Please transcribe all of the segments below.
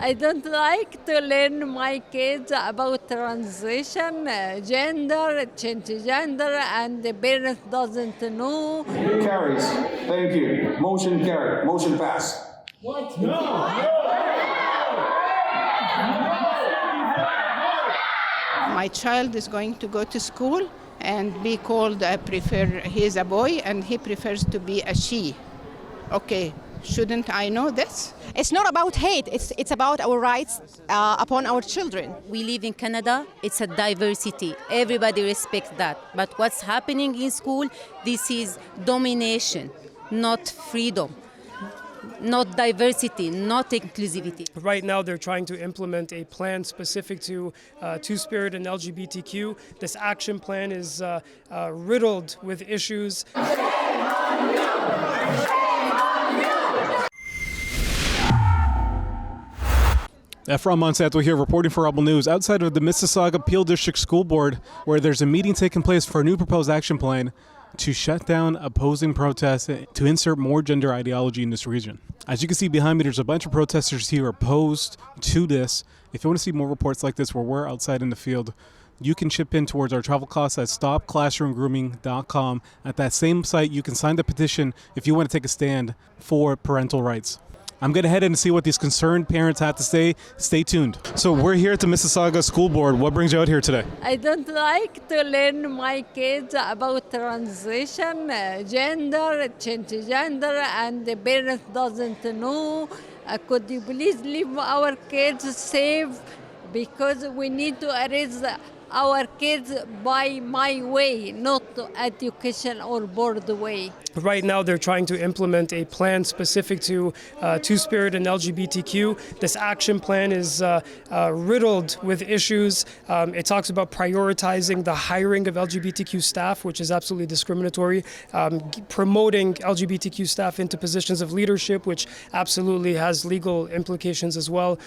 I don't like to learn my kids about transition, gender, change gender, and the parents doesn't know. Carries. Thank you. Motion carried. Motion passed. What? No! My child is going to go to school and be called, he's a boy and he prefers to be a she. Okay, shouldn't I know this? It's not about hate, it's about our rights upon our children. We live in Canada, it's a diversity. Everybody respects that. But what's happening in school, this is domination, not freedom. Not diversity, not inclusivity. Right now, they're trying to implement a plan specific to Two-Spirit and LGBTQ. This action plan is riddled with issues. Efraim Monsanto here reporting for Rebel News outside of the Mississauga Peel District School Board, where there's a meeting taking place for a new proposed action plan to shut down opposing protests to insert more gender ideology in this region. As you can see behind me, there's a bunch of protesters here opposed to this. If you want to see more reports like this where we're outside in the field, you can chip in towards our travel costs at stopclassroomgrooming.com. At that same site, you can sign the petition if you want to take a stand for parental rights. I'm going to head in and see what these concerned parents have to say. Stay tuned. So we're here at the Mississauga School Board. What brings you out here today? I don't like to learn my kids about transition, gender, change gender, and the parents doesn't know. Could you please leave our kids safe? Because we need to raise our kids by my way, not education or board way. Right now, they're trying to implement a plan specific to Two-Spirit and LGBTQ. This action plan is riddled with issues. It talks about prioritizing the hiring of LGBTQ staff, which is absolutely discriminatory, promoting LGBTQ staff into positions of leadership, which absolutely has legal implications as well,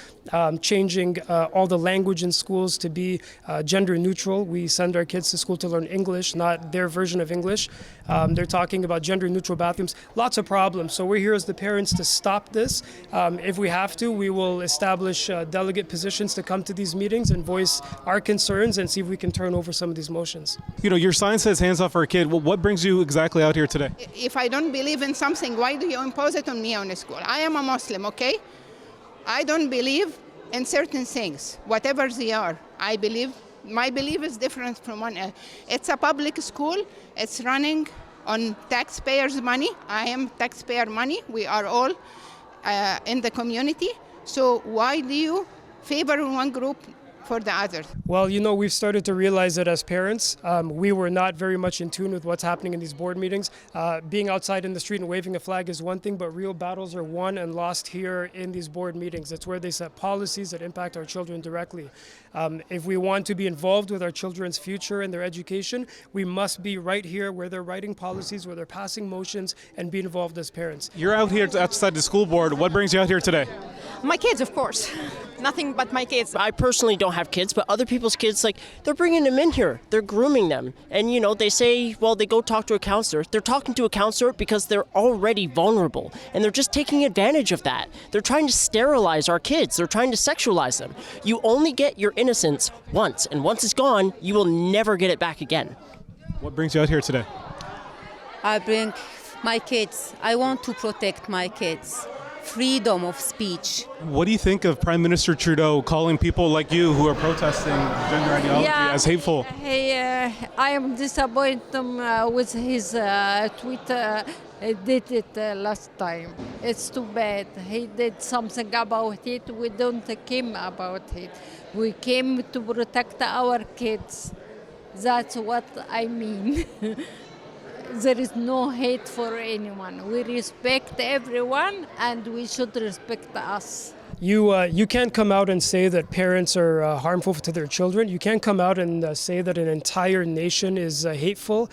changing all the language in schools to be gender neutral. We send our kids to school to learn English, not their version of English. They're talking about gender neutral bathrooms, lots of problems. So we're here as the parents to stop this. If we have to, we will establish delegate positions to come to these meetings and voice our concerns and see if we can turn over some of these motions. You know, your sign says hands off our kid. Well, what brings you exactly out here today? If I don't believe in something, why do you impose it on me on a school? I am a Muslim, okay? I don't believe in certain things, whatever they are. My belief is different from one else. It's a public school. It's running on taxpayers' money. I am taxpayer money. We are all in the community. So why do you favor one group for the others? Well, you know, we've started to realize that as parents, we were not very much in tune with what's happening in these board meetings. Being outside in the street and waving a flag is one thing, but real battles are won and lost here in these board meetings. It's where they set policies that impact our children directly. If we want to be involved with our children's future and their education, we must be right here where they're writing policies, where they're passing motions, and be involved as parents. You're out here outside the school board. What brings you out here today? My kids, of course. Nothing but my kids. I personally don't have kids, but other people's kids, like, they're bringing them in here. They're grooming them. And, you know, they say, well, they go talk to a counselor. They're talking to a counselor because they're already vulnerable. And they're just taking advantage of that. They're trying to sterilize our kids. They're trying to sexualize them. You only get your innocence once. And once it's gone, you will never get it back again. What brings you out here today? I bring my kids. I want to protect my kids. Freedom of speech. What do you think of Prime Minister Trudeau calling people like you who are protesting gender ideology as hateful? I am disappointed with his tweet. He did it last time. It's too bad. He did something about it. We don't care about it. We came to protect our kids. That's what I mean. There is no hate for anyone. We respect everyone, and we should respect us. You can't come out and say that parents are harmful to their children. You can't come out and say that an entire nation is hateful.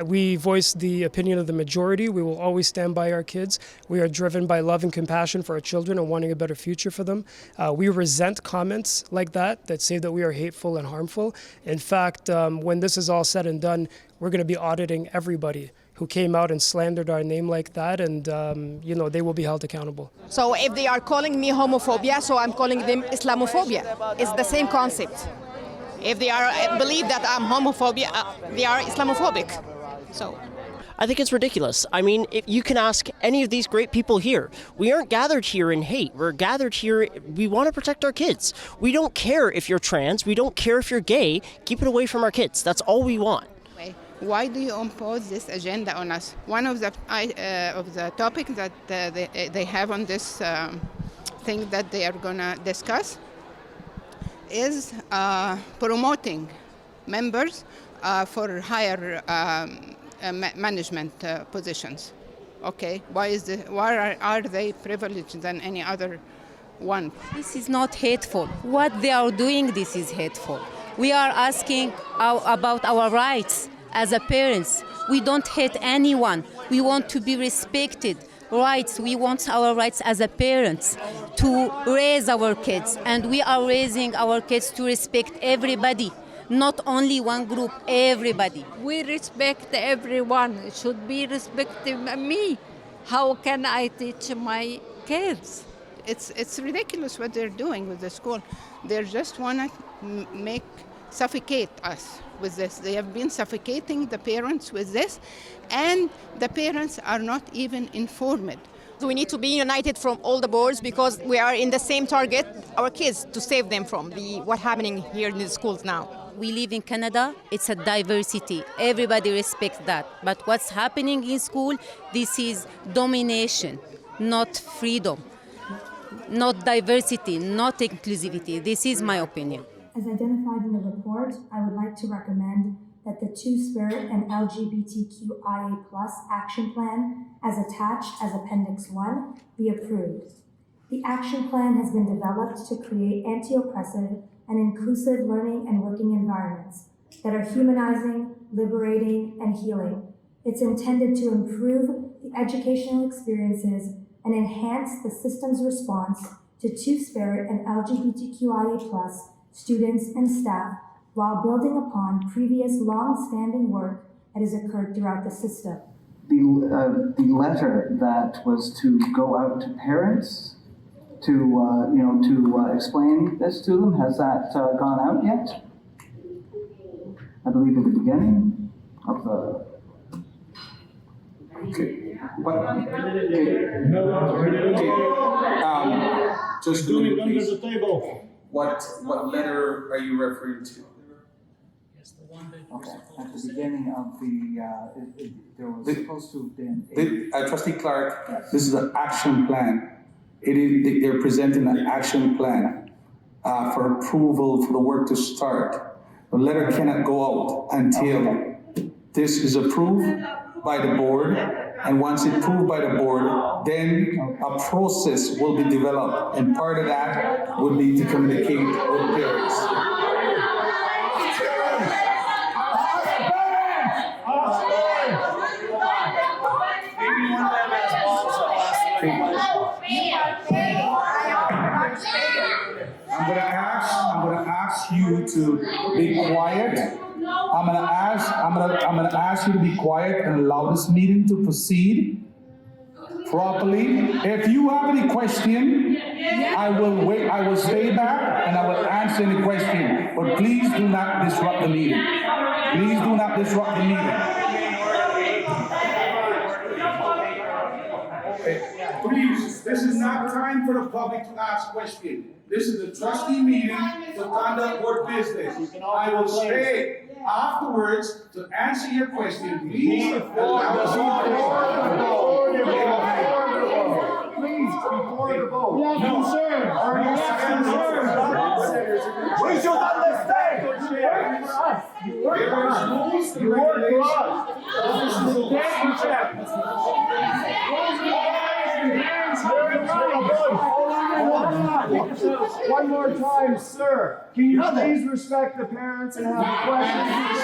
We voice the opinion of the majority. We will always stand by our kids. We are driven by love and compassion for our children and wanting a better future for them. We resent comments like that say that we are hateful and harmful. In fact, when this is all said and done, we're going to be auditing everybody who came out and slandered our name like that, and they will be held accountable. So if they are calling me homophobia, so I'm calling them Islamophobia. It's the same concept. If they are believe that I'm homophobia, they are Islamophobic. So I think it's ridiculous. I mean, if you can ask any of these great people here. We aren't gathered here in hate. We're gathered here, we want to protect our kids. We don't care if you're trans. We don't care if you're gay. Keep it away from our kids. That's all we want. Why do you impose this agenda on us? One of the topics that they have on this thing that they are going to discuss is promoting members for higher management positions. Okay, why are they privileged than any other one? This is not hateful. What they are doing, this is hateful. We are asking about our rights as a parents. We don't hate anyone. We want to be respected. Rights. We want our rights as a parents to raise our kids, and we are raising our kids to respect everybody, not only one group, everybody. We respect everyone. It should be respecting me. How can I teach my kids? It's ridiculous what they're doing with the school. They just want to suffocate us with this. They have been suffocating the parents with this, and the parents are not even informed. So we need to be united from all the boards because we are in the same target, our kids, to save them from what's happening here in the schools now. We live in Canada, it's a diversity. Everybody respects that. But what's happening in school, this is domination, not freedom, not diversity, not inclusivity. This is my opinion. As identified in the report, I would like to recommend that the Two-Spirit and LGBTQIA+ action plan, as attached as Appendix 1, be approved. The action plan has been developed to create anti-oppressive and inclusive learning and working environments that are humanizing, liberating, and healing. It's intended to improve the educational experiences and enhance the system's response to Two-Spirit and LGBTQIA+ students and staff, while building upon previous long-standing work that has occurred throughout the system. The letter that was to go out to parents to explain this to them, has that gone out yet? I believe at the beginning of the. Okay. Just a minute, please. What letter are you referring to? Okay. At the beginning of there was supposed to have been. Trustee Clark, yes. This is an action plan. They're presenting an action plan for approval for the work to start. The letter cannot go out until this is approved by the board, and once it's approved by the board, then a process will be developed, and part of that would be to communicate with parents. I'm gonna ask you to be quiet. I'm gonna ask you to be quiet and allow this meeting to proceed properly. If you have any question, I will wait. I will stay back and I will answer any question. But please do not disrupt the meeting. Please do not disrupt the meeting. Please, this is not time for the public to ask questions. This is a trustee meeting to conduct board business. I will stay afterwards to answer your question. Please, before the vote. No, sir. We should understand. You work for us. You work for us. This is a game check. One more time, sir. Can you please respect the parents and have the questions?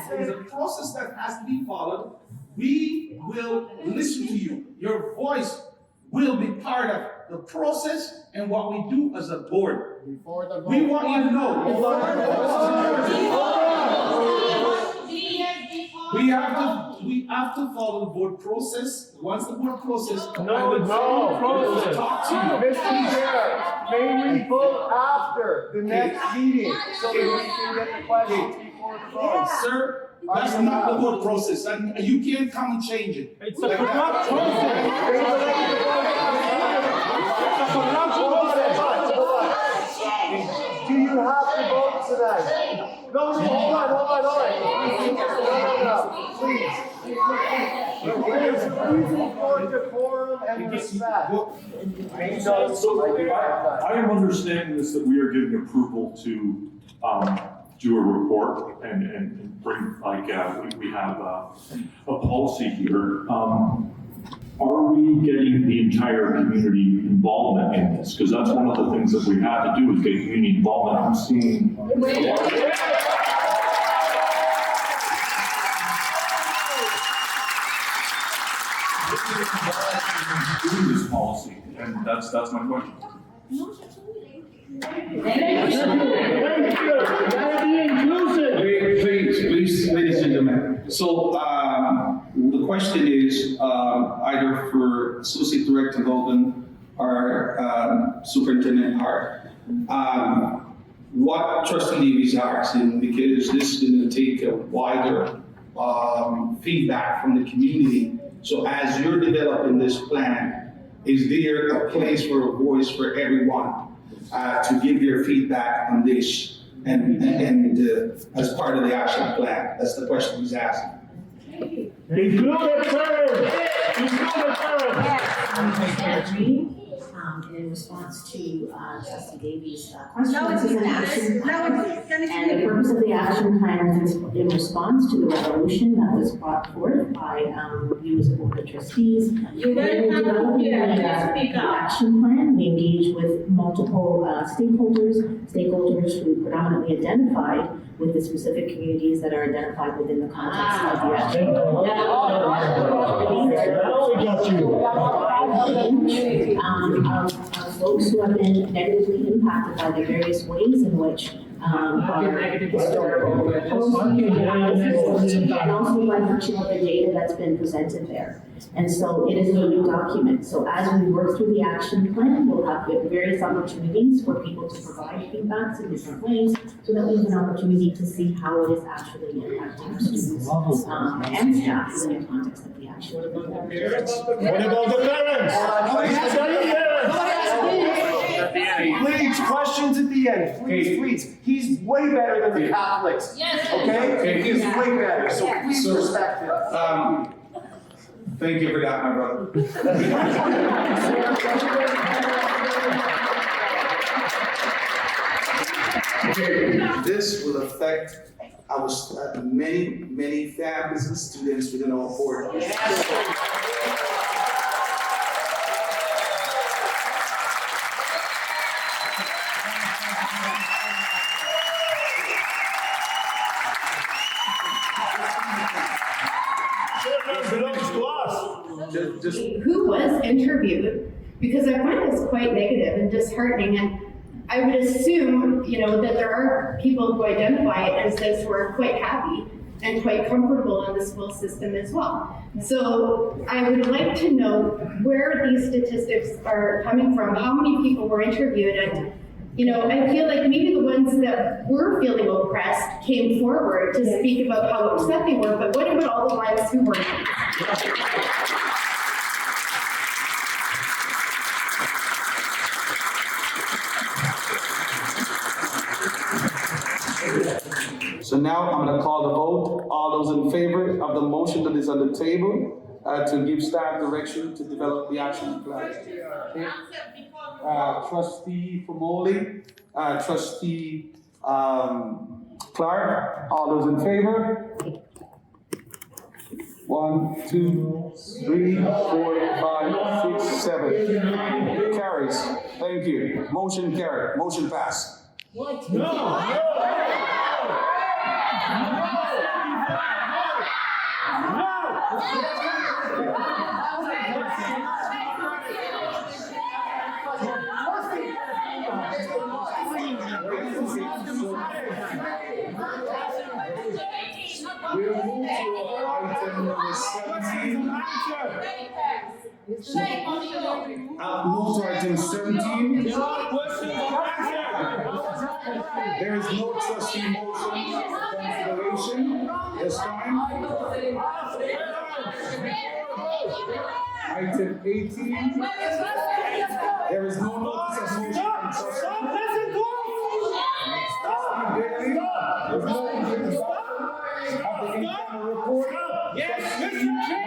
There's a process that has to be followed. We will listen to you. Your voice will be part of the process and what we do as a board. We want you to know. We have to follow the board process. Once the board process, talk to you. Mr. Chair, may we vote after the next meeting so that we can get the questions before the vote? Sir, that's not the board process. And you can't come and change it. It's a corrupt process. Do you have to vote tonight? No, hold on. Please. Please report decorum and respect. I am understanding this, that we are giving approval to do a report and bring, like, we have a policy here. Are we getting the entire community involvement in this? Because that's one of the things that we have to do is get community involvement. I'm seeing doing this policy, and that's my question. Please, ladies and gentlemen. So the question is either for Associate Director Logan or Superintendent Hart. What Trustee Davies is asking, because this is going to take a wider feedback from the community. So as you're developing this plan, is there a place for a voice for everyone to give their feedback on this and as part of the action plan? That's the question he's asking. In response to Trustee Davies' question, this is an action plan. And the purpose of the action plan is in response to the resolution that was brought forth by you as a board of trustees. In developing the action plan, we engage with multiple stakeholders who predominantly identified with the specific communities that are identified within the context of the action plan. Of folks who have been negatively impacted by the various ways in which our historical policy and also by virtue of the data that's been presented there. And so it is a new document. So as we work through the action plan, we'll have various opportunities for people to provide feedbacks in different ways so that we have an opportunity to see how it is actually impacting our students and staff in the context of the action plan. What about the parents? Please, questions at the end. Please. He's way better than the Catholics. Yes. Okay? He's way better. So please respect him. Thank you for that, my brother. This will affect our many families and students within our board. Who was interviewed, because I find this quite negative and disheartening, and I would assume, that there are people who identify it as this who are quite happy and quite comfortable in the school system as well. So I would like to know where these statistics are coming from, how many people were interviewed, and I feel like maybe the ones that were feeling oppressed came forward to speak about how upset they were, but what about all the ones who weren't? So now I'm going to call the vote. All those in favor of the motion that is on the table to give staff direction to develop the action plan. Trustee Pomoli, Trustee Clark, all those in favor? 1, 2, 3, 4, 5, 6, 7. Carries. Thank you. Motion carried. Motion passed. We'll move to item number 17. Move to item 17. There is no trustee motion for consideration this time. Item 18. There is no notice of motion from trustee. There's no of the internal report. Yes, Mr. Chair.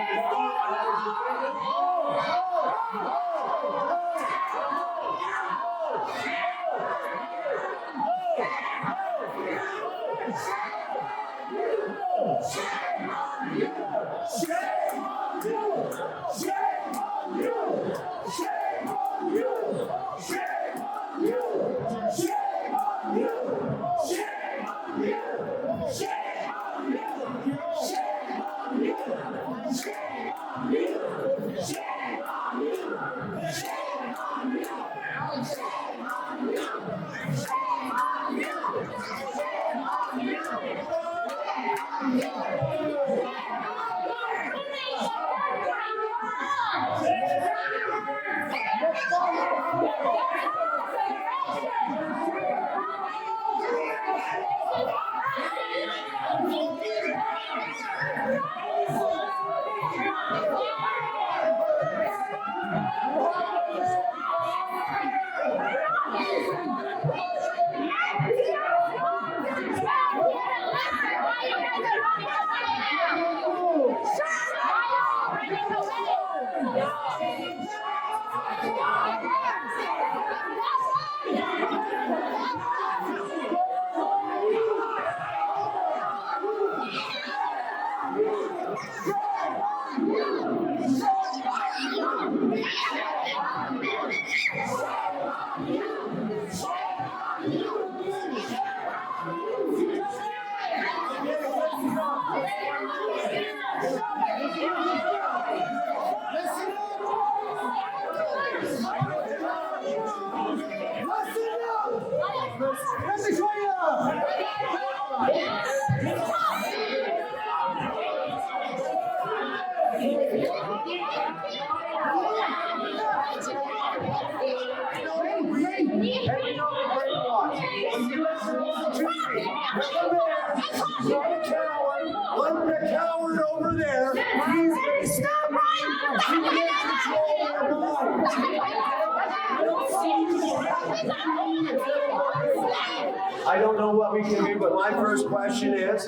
I don't know what we can do, but my first question is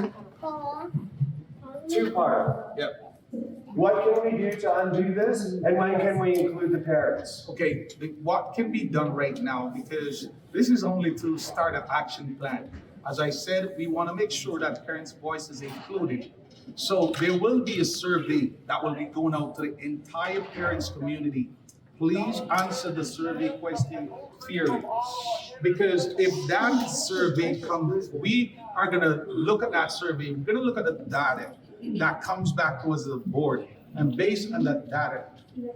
two-part. Yep. What can we do to undo this, and when can we include the parents? Okay, what can be done right now, because this is only to start an action plan. As I said, we want to make sure that parents' voice is included. So there will be a survey that will be going out to the entire parents community. Please answer the survey question fairly. Because if that survey comes, we are going to look at that survey, we're going to look at the data that comes back to us as a board. And based on that data,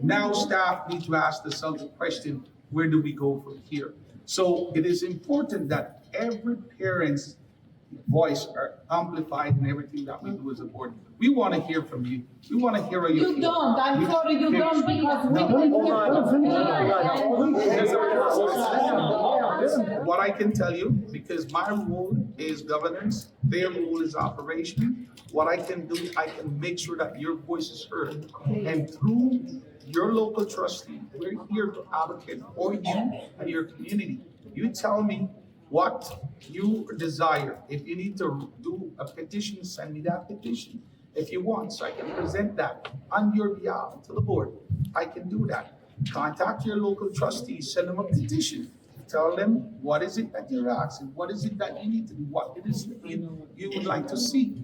now staff need to ask themselves the question, where do we go from here? So it is important that every parent's voice are amplified in everything that we do as a board. We want to hear from you. We want to hear how you feel. You don't. I'm sorry, you don't, because we can hear. What I can tell you, because my role is governance, their role is operation. What I can do, I can make sure that your voice is heard. And through your local trustee, we're here to advocate for you and your community. You tell me what you desire. If you need to do a petition, send me that petition. If you want, so I can present that on your behalf to the board. I can do that. Contact your local trustees, send them a petition. Tell them, what is it that you're asking? What is it that you need to do? What it is you would like to see?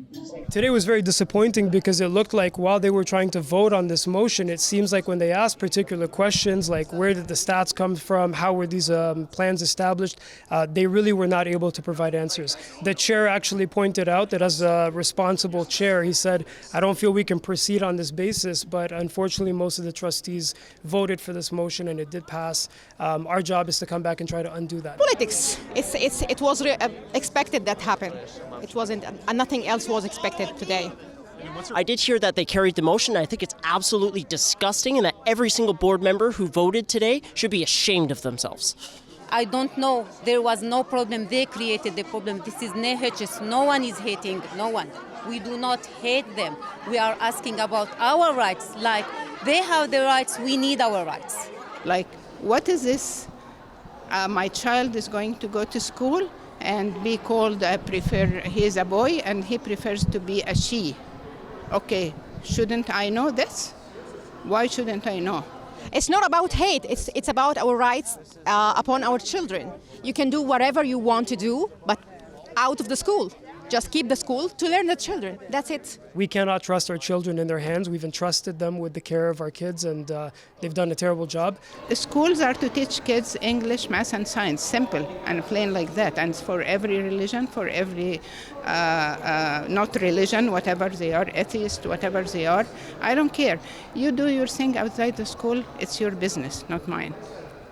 Today was very disappointing because it looked like while they were trying to vote on this motion, it seems like when they asked particular questions like where did the stats come from, how were these plans established, they really were not able to provide answers. The chair actually pointed out that as a responsible chair, he said, I don't feel we can proceed on this basis, but unfortunately most of the trustees voted for this motion and it did pass. Our job is to come back and try to undo that. Politics. It was expected that happened. It wasn't, nothing else was expected today. I did hear that they carried the motion. I think it's absolutely disgusting and that every single board member who voted today should be ashamed of themselves. I don't know. There was no problem. They created the problem. This is NHS. No one is hating no one. We do not hate them. We are asking about our rights. Like they have the rights, we need our rights. Like, what is this? My child is going to go to school and be called, he is a boy and he prefers to be a she. Okay, shouldn't I know this? Why shouldn't I know? It's not about hate, it's about our rights upon our children. You can do whatever you want to do, but out of the school. Just keep the school to learn the children. That's it. We cannot trust our children in their hands. We've entrusted them with the care of our kids, and they've done a terrible job. The schools are to teach kids English, math, and science, simple and plain like that. And for every religion, for every not religion, whatever they are, atheist, whatever they are, I don't care. You do your thing outside the school, it's your business, not mine.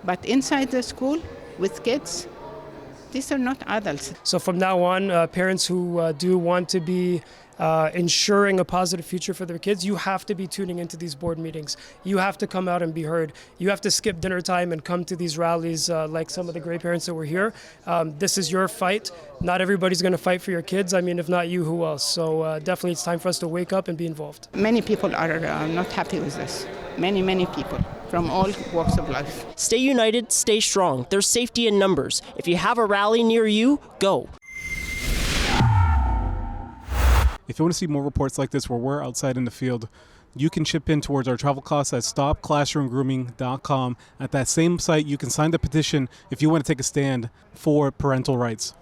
But inside the school, with kids, these are not adults. So from now on, parents who do want to be ensuring a positive future for their kids, you have to be tuning into these board meetings. You have to come out and be heard. You have to skip dinner time and come to these rallies like some of the great parents that were here. This is your fight. Not everybody's going to fight for your kids. I mean, if not you, who else? So definitely it's time for us to wake up and be involved. Many people are not happy with this. Many people from all walks of life. Stay united, stay strong. There's safety in numbers. If you have a rally near you, go. If you want to see more reports like this where we're outside in the field, you can chip in towards our travel costs at stopclassroomgrooming.com. At that same site, you can sign the petition if you want to take a stand for parental rights.